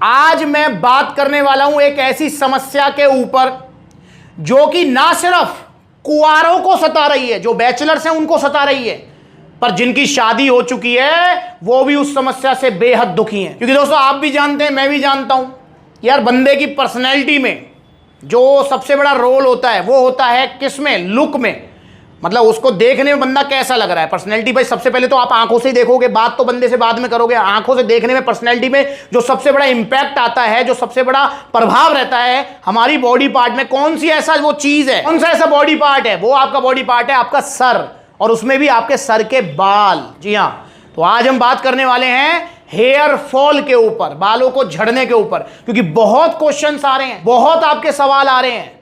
आज मैं बात करने वाला हूं एक ऐसी समस्या के ऊपर जो कि ना सिर्फ कुंवारों को सता रही है, जो बैचलर्स हैं उनको सता रही है, पर जिनकी शादी हो चुकी है वो भी उस समस्या से बेहद दुखी हैं। क्योंकि दोस्तों आप भी जानते हैं, मैं भी जानता हूं यार, बंदे की पर्सनैलिटी में जो सबसे बड़ा रोल होता है वो होता है किस में? लुक में। मतलब उसको देखने में बंदा कैसा लग रहा है। पर्सनैलिटी भाई सबसे पहले तो आप आंखों से ही देखोगे, बात तो बंदे से बाद में करोगे। आंखों से देखने में, पर्सनैलिटी में जो सबसे बड़ा इंपैक्ट आता है, जो सबसे बड़ा प्रभाव रहता है हमारी बॉडी पार्ट में, कौन सी ऐसा वो चीज है, कौन सा ऐसा बॉडी पार्ट है? वो आपका बॉडी पार्ट है आपका सर, और उसमें भी आपके सर के बाल। जी हाँ, तो आज हम बात करने वाले हैं हेयर फॉल के ऊपर, बालों को झड़ने के ऊपर। क्योंकि बहुत क्वेश्चंस आ रहे हैं, बहुत आपके सवाल आ रहे हैं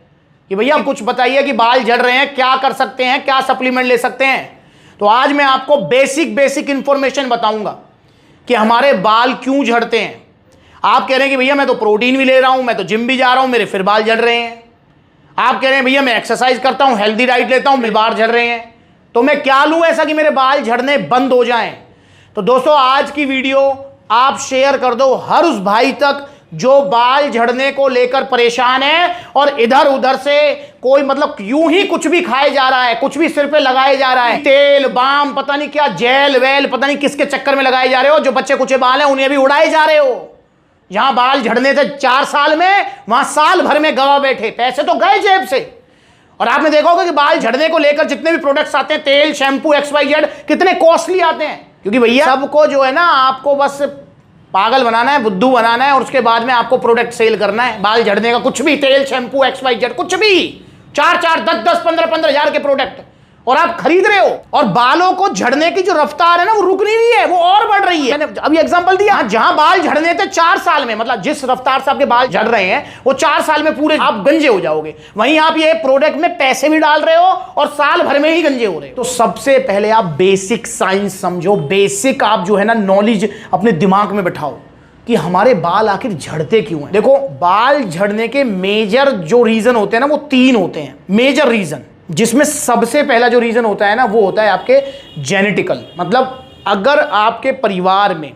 कि भैया कुछ बताइए कि बाल झड़ रहे हैं, क्या कर सकते हैं, क्या सप्लीमेंट ले सकते हैं। तो आज मैं आपको बेसिक इंफॉर्मेशन बताऊंगा कि हमारे बाल क्यों झड़ते हैं। आप कह रहे हैं कि भैया मैं तो प्रोटीन भी ले रहा हूं, मैं तो जिम भी जा रहा हूं, मेरे फिर बाल झड़ रहे हैं। आप कह रहे हैं भैया मैं एक्सरसाइज करता हूं, हेल्दी डाइट लेता हूं, मेरे बाल झड़ रहे हैं। तो मैं क्या लूं ऐसा कि मेरे बाल झड़ने बंद हो जाएं? तो दोस्तों आज की वीडियो आप शेयर कर दो हर उस भाई तक जो बाल झड़ने को लेकर परेशान है और इधर उधर से कोई मतलब यूं ही कुछ भी खाए जा रहा है, कुछ भी सिर पे लगाए जा रहा है, तेल बाम पता नहीं क्या, जेल वेल पता नहीं किसके चक्कर में लगाए जा रहे हो। जो बच्चे कुछ बाल हैं उन्हें भी उड़ाए जा रहे हो। जहां बाल झड़ने थे 4 साल में, वहां साल भर में गवा बैठे, पैसे तो गए जेब से। और आपने देखा होगा कि बाल झड़ने को लेकर जितने भी प्रोडक्ट्स आते हैं, तेल शैम्पू XYZ, कितने कॉस्टली आते हैं। क्योंकि भैया सबको जो है ना, आपको बस पागल बनाना है, बुद्धू बनाना है, और उसके बाद में आपको प्रोडक्ट सेल करना है बाल झड़ने का। कुछ भी तेल शैम्पू XYZ, कुछ भी 4-4 10-10 15-15 हजार के प्रोडक्ट, और आप खरीद रहे हो। और बालों को झड़ने की जो रफ्तार है ना वो रुक नहीं रही है, वो और बढ़ रही है। मैंने अभी एग्जांपल दिया, जहां बाल झड़ने थे 4 साल में, मतलब जिस रफ्तार से आपके बाल झड़ रहे हैं वो 4 साल में पूरे आप गंजे हो जाओगे। वहीं आप ये प्रोडक्ट में पैसे भी डाल रहे हो और साल भर में ही गंजे हो रहे हो। तो सबसे पहले आप बेसिक साइंस समझो, बेसिक आप जो है ना नॉलेज अपने दिमाग में बैठाओ कि हमारे बाल आखिर झड़ते क्यों हैं। देखो, बाल झड़ने के मेजर जो रीजन होते हैं ना वो 3 होते हैं मेजर रीजन, जिसमें सबसे पहला जो रीजन होता है ना वो होता है आपके जेनेटिकल। मतलब अगर आपके परिवार में,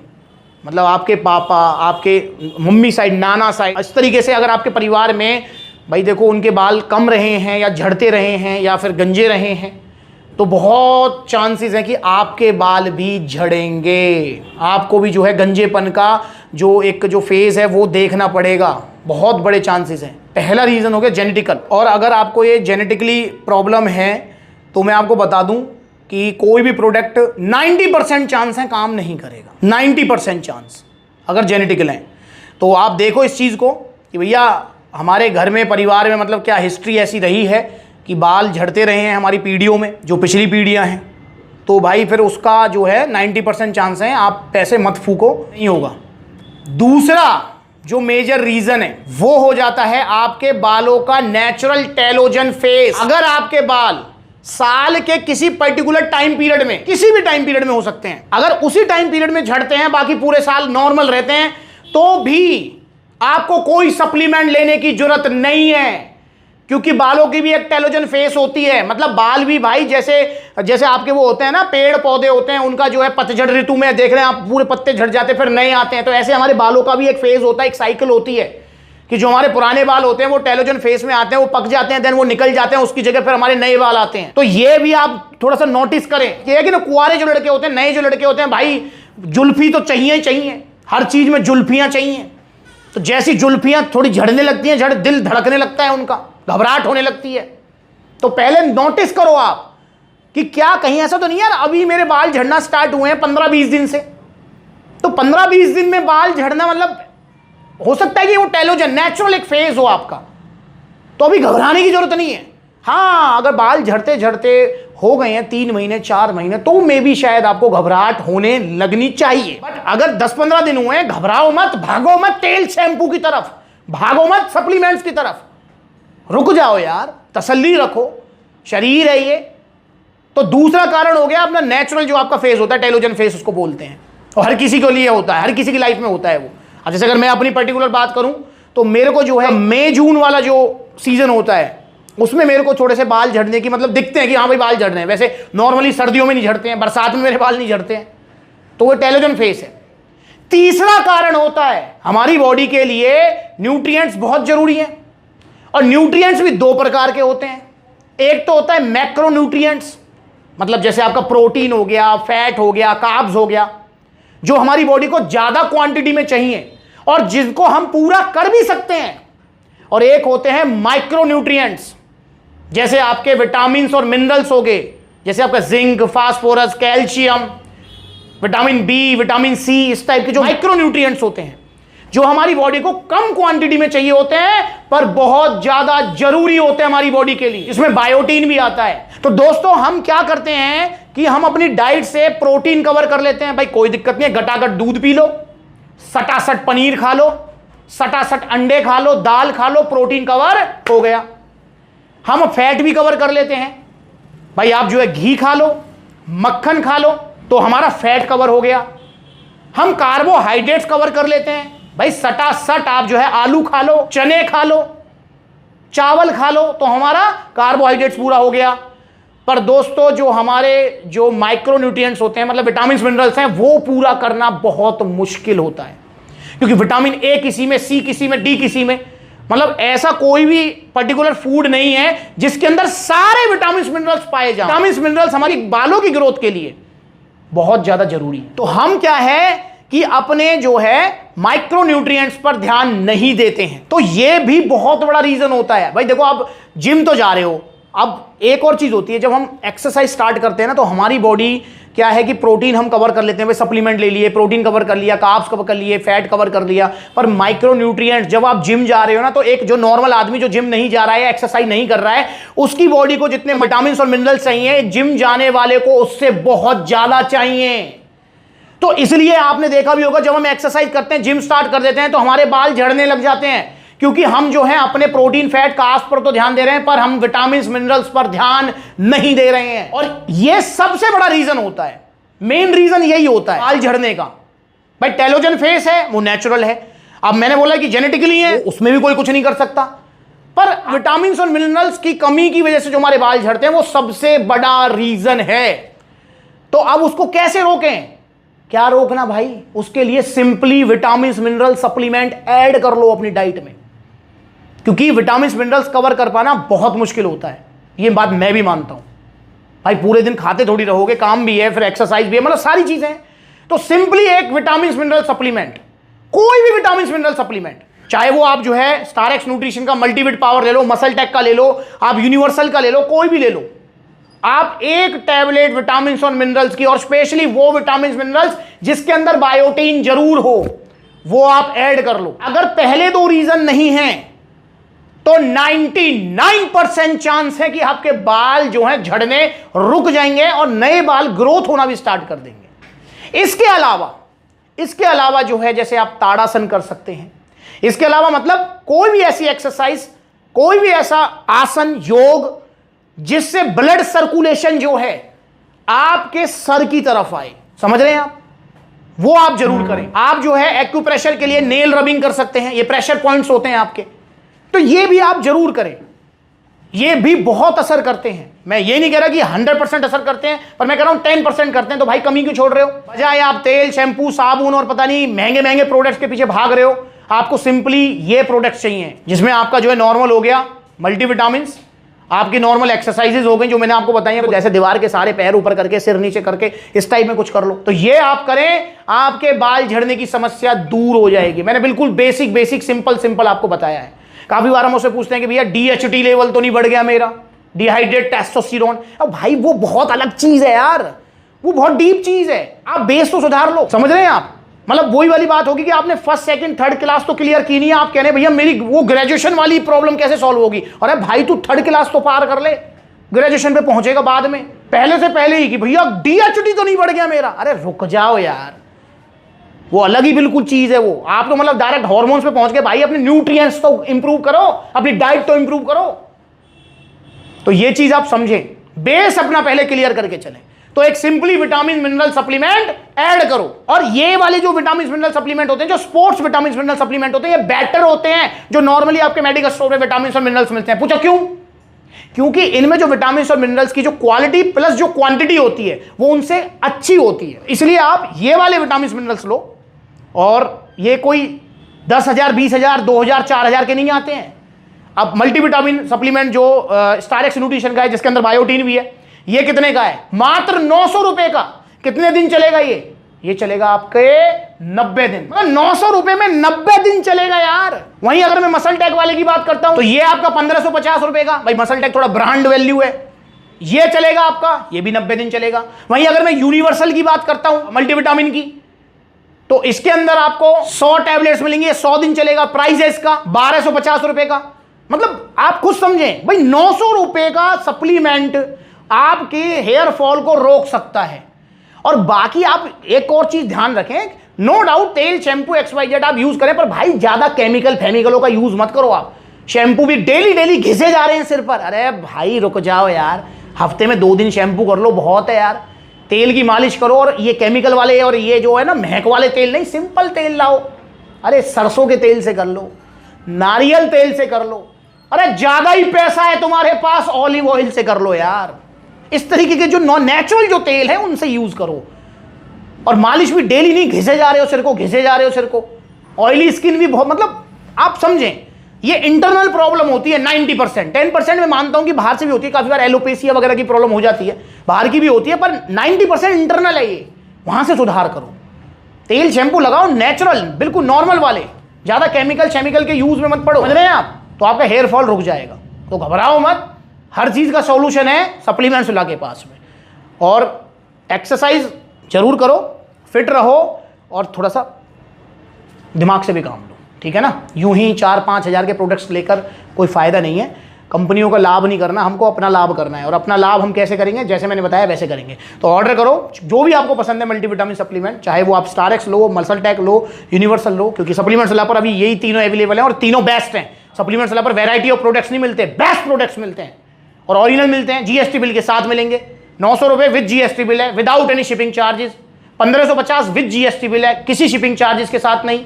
मतलब आपके पापा, आपके मम्मी साइड, नाना साइड, इस तरीके से अगर आपके परिवार में भाई देखो उनके बाल कम रहे हैं या झड़ते रहे हैं या फिर गंजे रहे हैं, तो बहुत चांसेस हैं कि आपके बाल भी झड़ेंगे। आपको भी जो है गंजेपन का जो फेज है वो देखना पड़ेगा। बहुत बड़े चांसेस हैं। पहला रीज़न हो गया जेनेटिकल। और अगर आपको ये जेनेटिकली प्रॉब्लम है तो मैं आपको बता दूं कि कोई भी प्रोडक्ट 90% चांस है काम नहीं करेगा। 90% चांस अगर जेनेटिकल है। तो आप देखो इस चीज़ को कि भैया हमारे घर में, परिवार में मतलब क्या हिस्ट्री ऐसी रही है कि बाल झड़ते रहे हैं हमारी पीढ़ियों में, जो पिछली पीढ़ियां हैं, तो भाई फिर उसका जो है 90% चांस है आप पैसे मत फूको, नहीं होगा। दूसरा जो मेजर रीजन है वो हो जाता है आपके बालों का नेचुरल टेलोजन फेज। अगर आपके बाल साल के किसी पर्टिकुलर टाइम पीरियड में, किसी भी टाइम पीरियड में हो सकते हैं, अगर उसी टाइम पीरियड में झड़ते हैं, बाकी पूरे साल नॉर्मल रहते हैं, तो भी आपको कोई सप्लीमेंट लेने की जरूरत नहीं है। क्योंकि बालों की भी एक टेलोजन फेस होती है। मतलब बाल भी भाई जैसे आपके वो होते हैं ना, पेड़ पौधे होते हैं, उनका जो है पतझड़ ऋतु में देख रहे हैं आप, पूरे पत्ते झड़ जाते हैं फिर नए आते हैं। तो ऐसे हमारे बालों का भी एक फेज होता है, एक साइकिल होती है कि जो हमारे पुराने बाल होते हैं वो टेलोजन फेस में आते हैं, वो पक जाते हैं, देन वो निकल जाते हैं, उसकी जगह फिर हमारे नए बाल आते हैं। तो ये भी आप थोड़ा सा नोटिस करें। ये है कि ना, कुंवारे जो लड़के होते हैं, नए जो लड़के होते हैं, भाई जुल्फी तो चाहिए ही चाहिए, हर चीज में जुल्फियां चाहिए। तो जैसी जुल्फियां थोड़ी झड़ने लगती हैं, दिल धड़कने लगता है, उनका घबराहट होने लगती है। तो पहले नोटिस करो आप कि क्या कहीं ऐसा तो नहीं यार अभी मेरे बाल झड़ना स्टार्ट हुए हैं 15-20 दिन से। तो 15-20 दिन में बाल झड़ना मतलब हो सकता है कि वो टेलोजन नेचुरल एक फेज हो आपका, तो अभी घबराने की जरूरत नहीं है। हाँ, अगर बाल झड़ते झड़ते हो गए हैं 3 महीने 4 महीने, तो मे भी शायद आपको घबराहट होने लगनी चाहिए। बट अगर 10-15 दिन हुए हैं, घबराओ मत, भागो मत तेल शैम्पू की तरफ, भागो मत सप्लीमेंट्स की तरफ, रुक जाओ यार, तसल्ली रखो, शरीर है ये। तो दूसरा कारण हो गया अपना नेचुरल जो आपका फेस होता है, टेलोजन फेस उसको बोलते हैं, और हर किसी के लिए होता है, हर किसी की लाइफ में होता है वो। जैसे अगर मैं अपनी पर्टिकुलर बात करूं तो मेरे को जो है मई जून वाला जो सीजन होता है उसमें मेरे को थोड़े से बाल झड़ने की मतलब दिखते हैं कि हाँ भाई बाल झड़ रहे हैं। वैसे नॉर्मली सर्दियों में नहीं झड़ते हैं, बरसात में मेरे बाल नहीं झड़ते हैं, तो वो टेलोजन फेस है। तीसरा कारण होता है, हमारी बॉडी के लिए न्यूट्रिएंट्स बहुत जरूरी हैं, और न्यूट्रिएंट्स भी दो प्रकार के होते हैं। एक तो होता है मैक्रो न्यूट्रिएंट्स, मतलब जैसे आपका प्रोटीन हो गया, फैट हो गया, कार्ब्स हो गया, जो हमारी बॉडी को ज्यादा क्वांटिटी में चाहिए और जिनको हम पूरा कर भी सकते हैं। और एक होते हैं माइक्रो न्यूट्रिएंट्स, जैसे आपके विटामिन और मिनरल्स हो गए, जैसे आपका zinc, phosphorus, calcium, vitamin B, vitamin C, इस टाइप के जो माइक्रो न्यूट्रिएंट्स होते हैं, जो हमारी बॉडी को कम क्वांटिटी में चाहिए होते हैं पर बहुत ज्यादा जरूरी होते हैं हमारी बॉडी के लिए। इसमें बायोटीन भी आता है। तो दोस्तों हम क्या करते हैं कि हम अपनी डाइट से प्रोटीन कवर कर लेते हैं। भाई कोई दिक्कत नहीं है, गटागट दूध पी लो, सटासट पनीर खा लो, सटासट अंडे खा लो, दाल खा लो, प्रोटीन कवर हो गया। हम फैट भी कवर कर लेते हैं, भाई आप जो है घी खा लो, मक्खन खा लो, तो हमारा फैट कवर हो गया। हम कार्बोहाइड्रेट्स कवर कर लेते हैं, भाई सटासट आप जो है आलू खा लो, चने खा लो, चावल खा लो, तो हमारा कार्बोहाइड्रेट्स पूरा हो गया। पर दोस्तों जो हमारे जो माइक्रो न्यूट्रिएंट्स होते हैं, मतलब विटामिन मिनरल्स हैं, वो पूरा करना बहुत मुश्किल होता है, क्योंकि विटामिन ए किसी में, सी किसी में, डी किसी में, मतलब ऐसा कोई भी पर्टिकुलर फूड नहीं है जिसके अंदर सारे विटामिन मिनरल्स पाए जाएं। विटामिन मिनरल्स हमारी बालों की ग्रोथ के लिए बहुत ज्यादा जरूरी है। तो हम क्या है कि अपने जो है माइक्रो न्यूट्रिएंट्स पर ध्यान नहीं देते हैं, तो यह भी बहुत बड़ा रीजन होता है। भाई देखो आप जिम तो जा रहे हो, अब एक और चीज होती है, जब हम एक्सरसाइज स्टार्ट करते हैं ना, तो हमारी बॉडी क्या है कि प्रोटीन हम कवर कर लेते हैं, भाई सप्लीमेंट ले लिए, प्रोटीन कवर कर लिया, कार्ब्स कवर कर लिए, फैट कवर कर लिया, पर माइक्रो न्यूट्रिएंट्स जब आप जिम जा रहे हो ना, तो एक जो नॉर्मल आदमी जो जिम नहीं जा रहा है, एक्सरसाइज नहीं कर रहा है, उसकी बॉडी को जितने विटामिन और मिनरल्स चाहिए, जिम जाने वाले को उससे बहुत ज्यादा चाहिए। तो इसलिए आपने देखा भी होगा, जब हम एक्सरसाइज करते हैं, जिम स्टार्ट कर देते हैं, तो हमारे बाल झड़ने लग जाते हैं, क्योंकि हम जो है अपने प्रोटीन, फैट, कार्ब्स पर तो ध्यान दे रहे हैं, पर हम विटामिन मिनरल्स पर ध्यान नहीं दे रहे हैं। और यह सबसे बड़ा रीजन होता है, मेन रीजन यही होता है बाल झड़ने का। भाई टेलोजन फेस है, वो नेचुरल है। अब मैंने बोला कि जेनेटिकली है, उसमें भी कोई कुछ नहीं कर सकता, पर विटामिन और मिनरल्स की कमी की वजह से जो हमारे बाल झड़ते हैं, वो सबसे बड़ा रीजन है। तो अब उसको कैसे रोकें? क्या रोकना भाई, उसके लिए simply vitamin mineral supplement add कर लो अपनी डाइट में, क्योंकि विटामिन मिनरल्स कवर कर पाना बहुत मुश्किल होता है, ये बात मैं भी मानता हूं। भाई पूरे दिन खाते थोड़ी रहोगे, काम भी है, फिर एक्सरसाइज भी है, मतलब सारी चीजें हैं। तो सिंपली एक विटामिन मिनरल सप्लीमेंट, कोई भी विटामिन मिनरल सप्लीमेंट, चाहे वो आप जो है स्टारएक्स न्यूट्रिशन का मल्टीविट पावर ले लो, मसल टेक का ले लो, आप यूनिवर्सल का ले लो, कोई भी ले लो, आप एक टैबलेट विटामिन और मिनरल्स की, और स्पेशली वो विटामिन मिनरल्स जिसके अंदर बायोटीन जरूर हो, वो आप ऐड कर लो। अगर पहले दो रीजन नहीं है, तो 99% चांस है कि आपके बाल जो हैं झड़ने रुक जाएंगे और नए बाल ग्रोथ होना भी स्टार्ट कर देंगे। इसके अलावा जो है, जैसे आप ताड़ासन कर सकते हैं, इसके अलावा मतलब कोई भी ऐसी एक्सरसाइज, कोई भी ऐसा आसन, योग, जिससे ब्लड सर्कुलेशन जो है आपके सर की तरफ आए, समझ रहे हैं आप, वो आप जरूर करें। आप जो है एक्यूप्रेशर के लिए नेल रबिंग कर सकते हैं, ये प्रेशर पॉइंट्स होते हैं आपके, तो ये भी आप जरूर करें, ये भी बहुत असर करते हैं। मैं ये नहीं कह रहा कि 100% असर करते हैं, पर मैं कह रहा हूं 10% करते हैं। तो भाई कमी क्यों छोड़ रहे हो? बजाय आप तेल, शैंपू, साबुन और पता नहीं महंगे महंगे प्रोडक्ट्स के पीछे भाग रहे हो, आपको सिंपली ये प्रोडक्ट्स चाहिए, जिसमें आपका जो है नॉर्मल हो गया मल्टीविटामिन, आपकी नॉर्मल एक्सरसाइजेज हो गई जो मैंने आपको बताई है, जैसे दीवार के सारे पैर ऊपर करके, सिर नीचे करके, इस टाइप में कुछ कर लो, तो ये आप करें, आपके बाल झड़ने की समस्या दूर हो जाएगी। मैंने बिल्कुल बेसिक सिंपल आपको बताया है। काफी बार हम उससे पूछते हैं कि भैया DHT लेवल तो नहीं बढ़ गया मेरा, डिहाइड्रेट टेस्टोस्टेरोन। अब भाई वो बहुत अलग चीज है यार, वो बहुत डीप चीज है, आप बेस तो सुधार लो, समझ रहे हैं आप। मतलब वही वाली बात होगी कि आपने फर्स्ट, सेकंड, थर्ड क्लास तो क्लियर की नहीं है, आप कह रहे हैं भैया मेरी वो ग्रेजुएशन वाली प्रॉब्लम कैसे सॉल्व होगी? अरे भाई तू थर्ड क्लास तो पार कर ले, ग्रेजुएशन पे पहुंचेगा बाद में, पहले से पहले ही कि भैया DHT तो नहीं बढ़ गया मेरा। अरे रुक जाओ यार, वो अलग ही बिल्कुल चीज है वो। आप तो मतलब डायरेक्ट हार्मोन्स पे पहुंच गए। भाई अपने न्यूट्रिएंट्स तो इंप्रूव करो, अपनी डाइट तो इंप्रूव करो। तो ये चीज आप समझें, बेस अपना पहले क्लियर करके चलें। तो एक simply vitamin mineral supplement add करो। और ये वाले जो विटामिन मिनरल सप्लीमेंट होते हैं, जो स्पोर्ट्स विटामिन मिनरल सप्लीमेंट होते हैं, ये बेटर होते हैं जो नॉर्मली आपके मेडिकल स्टोर में विटामिन और मिनरल्स मिलते हैं। पूछो क्यों? क्योंकि इनमें जो विटामिन और मिनरल्स की जो क्वालिटी प्लस जो क्वांटिटी होती है वो उनसे अच्छी होती है। इसलिए आप ये वाले विटामिन मिनरल्स लो, और ये कोई 10,000, 20,000, 2,000, 4,000 के नहीं आते हैं। अब मल्टीविटामिन सप्लीमेंट जो स्टार एक्स न्यूट्रिशन का है, जिसके अंदर बायोटीन भी है, ये कितने का है? मात्र 900 रुपए का। कितने दिन चलेगा ये चलेगा आपके 90 दिन। मतलब 900 रुपए में 90 दिन चलेगा यार। वहीं अगर मैं मसल टेक वाले की बात करता हूं तो ये आपका 1550 रुपए का। भाई मसल टेक थोड़ा ब्रांड वैल्यू है, ये चलेगा आपका, ये भी 90 दिन चलेगा। वहीं अगर मैं यूनिवर्सल की बात करता हूं मल्टीविटामिन की, तो इसके अंदर आपको 100 टैबलेट्स मिलेंगे, 100 दिन चलेगा। प्राइस है इसका 1250 रुपए का। मतलब आप खुद समझें भाई, 900 रुपए का सप्लीमेंट आपके हेयर फॉल को रोक सकता है। और बाकी आप एक और चीज ध्यान रखें, नो डाउट तेल, शैम्पू, XYZ आप यूज करें, पर भाई ज्यादा केमिकल फेमिकलों का यूज मत करो। आप शैम्पू भी डेली घिसे जा रहे हैं सिर पर, अरे भाई रुक जाओ यार, हफ्ते में 2 दिन शैम्पू कर लो, बहुत है यार। तेल की मालिश करो, और ये केमिकल वाले और ये जो है ना महक वाले तेल नहीं, सिंपल तेल लाओ। अरे सरसों के तेल से कर लो, नारियल तेल से कर लो, अरे ज्यादा ही पैसा है तुम्हारे पास, ऑलिव ऑयल से कर लो यार। इस तरीके के जो नॉन नेचुरल जो तेल है उनसे यूज करो। और मालिश भी डेली नहीं, घिसे जा रहे हो सिर को, ऑयली स्किन भी बहुत, मतलब आप समझें ये इंटरनल प्रॉब्लम होती है 90%। 10% में मानता हूं कि बाहर से भी होती है, काफी बार एलोपेसिया वगैरह की प्रॉब्लम हो जाती है, बाहर की भी होती है, पर 90% इंटरनल है ये, वहां से सुधार करो। तेल शैम्पू लगाओ नेचुरल, बिल्कुल नॉर्मल वाले, ज्यादा केमिकल के यूज में मत पड़ो, समझ रहे हैं आप? तो आपका हेयर फॉल रुक जाएगा। तो घबराओ मत, हर चीज का सॉल्यूशन है सप्लीमेंट्स ला के पास में। और एक्सरसाइज जरूर करो, फिट रहो, और थोड़ा सा दिमाग से भी काम लो, ठीक है ना? यूं ही 4-5 हज़ार के प्रोडक्ट्स लेकर कोई फायदा नहीं है। कंपनियों का लाभ नहीं करना, हमको अपना लाभ करना है। और अपना लाभ हम कैसे करेंगे? जैसे मैंने बताया वैसे करेंगे। तो ऑर्डर करो जो भी आपको पसंद है मल्टीविटामिन सप्लीमेंट, चाहे वो आप स्टार एक्स लो, मसल टेक लो, यूनिवर्सल लो, क्योंकि सप्लीमेंट्स ला पर अभी यही तीनों अवेलेबल हैं और तीनों बेस्ट हैं। सप्लीमेंट्स ला पर वैरायटी ऑफ प्रोडक्ट्स नहीं मिलते, बेस्ट प्रोडक्ट्स मिलते हैं और ओरिजिनल मिलते हैं, GST बिल के साथ मिलेंगे। 900 रुपये विद GST बिल है, without any shipping charges. 1550 with GST bill है, किसी शिपिंग चार्जेस के साथ नहीं।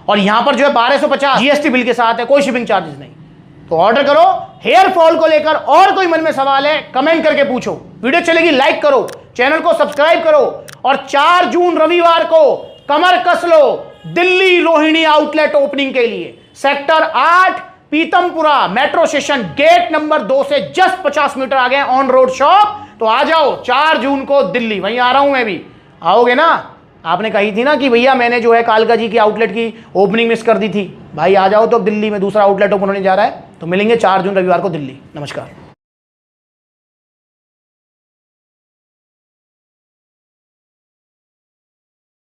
और यहां पर जो है 1250 GST बिल के साथ है, कोई शिपिंग चार्जेस नहीं। तो ऑर्डर करो। हेयर फॉल को लेकर और कोई मन में सवाल है कमेंट करके पूछो, वीडियो चलेगी लाइक करो, चैनल को सब्सक्राइब करो। और 4 जून रविवार को कमर कस लो दिल्ली रोहिणी आउटलेट ओपनिंग के लिए। Sector 8 Pitampura metro station gate number 2 से जस्ट 50 मीटर आगे ऑन रोड शॉप। तो आ जाओ 4 जून को दिल्ली, वहीं आ रहा हूं मैं भी, आओगे ना? आपने कही थी ना कि भैया मैंने जो है कालका जी की आउटलेट की ओपनिंग मिस कर दी थी, भाई आ जाओ। तो दिल्ली में दूसरा आउटलेट ओपन होने जा रहा है, तो मिलेंगे 4 जून रविवार को दिल्ली। नमस्कार।